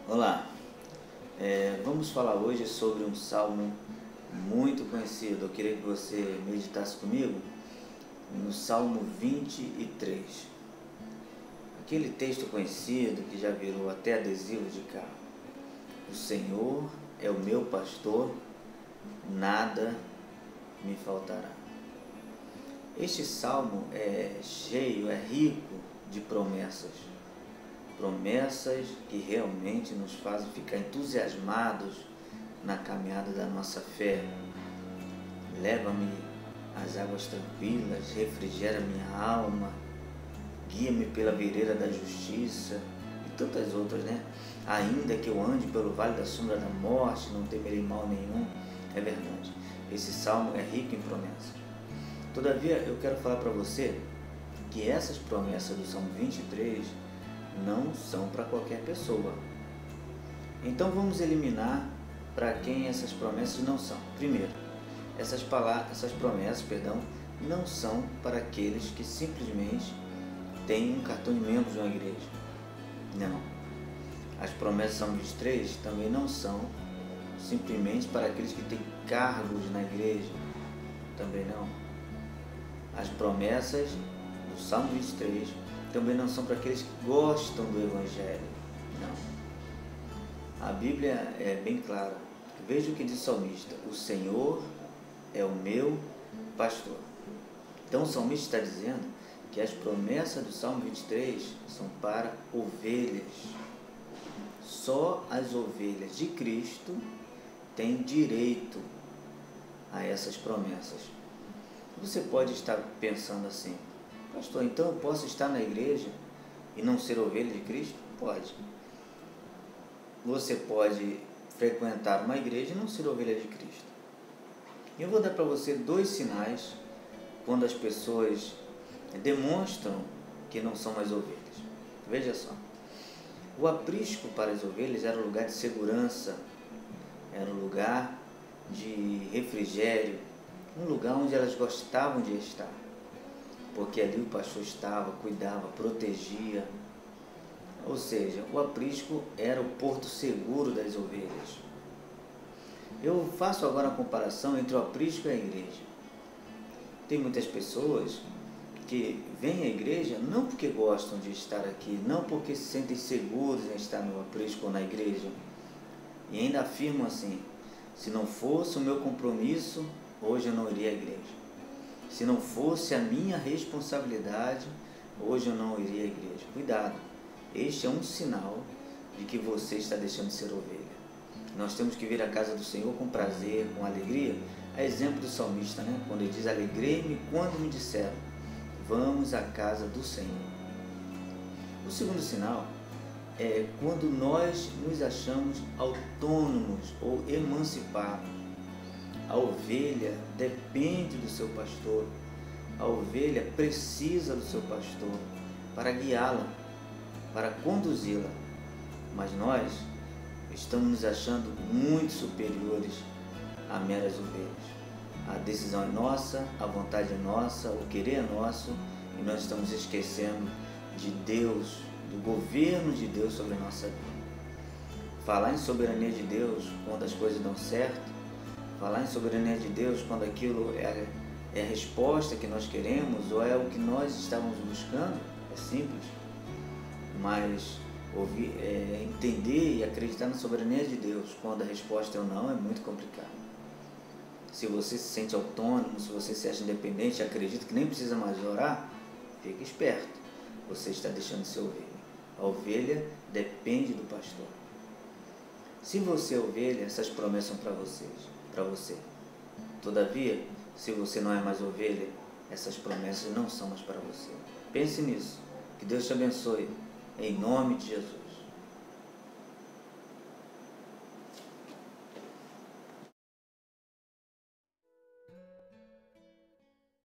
Olá, vamos falar hoje sobre um salmo muito conhecido. Eu queria que você meditasse comigo no Salmo 23. Aquele texto conhecido que já virou até adesivo de carro. O Senhor é o meu pastor, nada me faltará. Este salmo é cheio, é rico de promessas. Promessas que realmente nos fazem ficar entusiasmados na caminhada da nossa fé. Leva-me às águas tranquilas, refrigera minha alma, guia-me pela vereda da justiça e tantas outras, né? Ainda que eu ande pelo vale da sombra da morte, não temerei mal nenhum. É verdade, esse salmo é rico em promessas. Todavia, eu quero falar para você que essas promessas do Salmo 23 não são para qualquer pessoa. Então vamos eliminar para quem essas promessas não são. Primeiro, essas promessas, não são para aqueles que simplesmente têm um cartão de membro de uma igreja. Não. As promessas do Salmo 23 também não são simplesmente para aqueles que têm cargos na igreja. Também não. As promessas do Salmo 23 também não são para aqueles que gostam do Evangelho. Não. A Bíblia é bem clara. Veja o que diz o salmista: o Senhor é o meu pastor. Então o salmista está dizendo que as promessas do Salmo 23 são para ovelhas. Só as ovelhas de Cristo têm direito a essas promessas. Você pode estar pensando assim: pastor, então eu posso estar na igreja e não ser ovelha de Cristo? Pode. Você pode frequentar uma igreja e não ser ovelha de Cristo. Eu vou dar para você 2 sinais quando as pessoas demonstram que não são mais ovelhas. Veja só. O aprisco para as ovelhas era um lugar de segurança, era um lugar de refrigério, um lugar onde elas gostavam de estar, porque ali o pastor estava, cuidava, protegia. Ou seja, o aprisco era o porto seguro das ovelhas. Eu faço agora a comparação entre o aprisco e a igreja. Tem muitas pessoas que vêm à igreja não porque gostam de estar aqui, não porque se sentem seguros em estar no aprisco ou na igreja, e ainda afirmam assim: se não fosse o meu compromisso, hoje eu não iria à igreja. Se não fosse a minha responsabilidade, hoje eu não iria à igreja. Cuidado, este é um sinal de que você está deixando de ser ovelha. Nós temos que vir à casa do Senhor com prazer, com alegria. É exemplo do salmista, né? Quando ele diz: alegrei-me quando me disseram, vamos à casa do Senhor. O segundo sinal é quando nós nos achamos autônomos ou emancipados. A ovelha depende do seu pastor. A ovelha precisa do seu pastor para guiá-la, para conduzi-la. Mas nós estamos nos achando muito superiores a meras ovelhas. A decisão é nossa, a vontade é nossa, o querer é nosso, e nós estamos esquecendo de Deus, do governo de Deus sobre a nossa vida. Falar em soberania de Deus quando as coisas dão certo, falar em soberania de Deus quando aquilo é a resposta que nós queremos ou é o que nós estávamos buscando, é simples. Mas entender e acreditar na soberania de Deus quando a resposta é ou não é muito complicado. Se você se sente autônomo, se você se acha independente, acredita que nem precisa mais orar, fique esperto. Você está deixando de ser ovelha. A ovelha depende do pastor. Se você é ovelha, essas promessas são para você. Todavia, se você não é mais ovelha, essas promessas não são mais para você. Pense nisso. Que Deus te abençoe. Em nome de Jesus.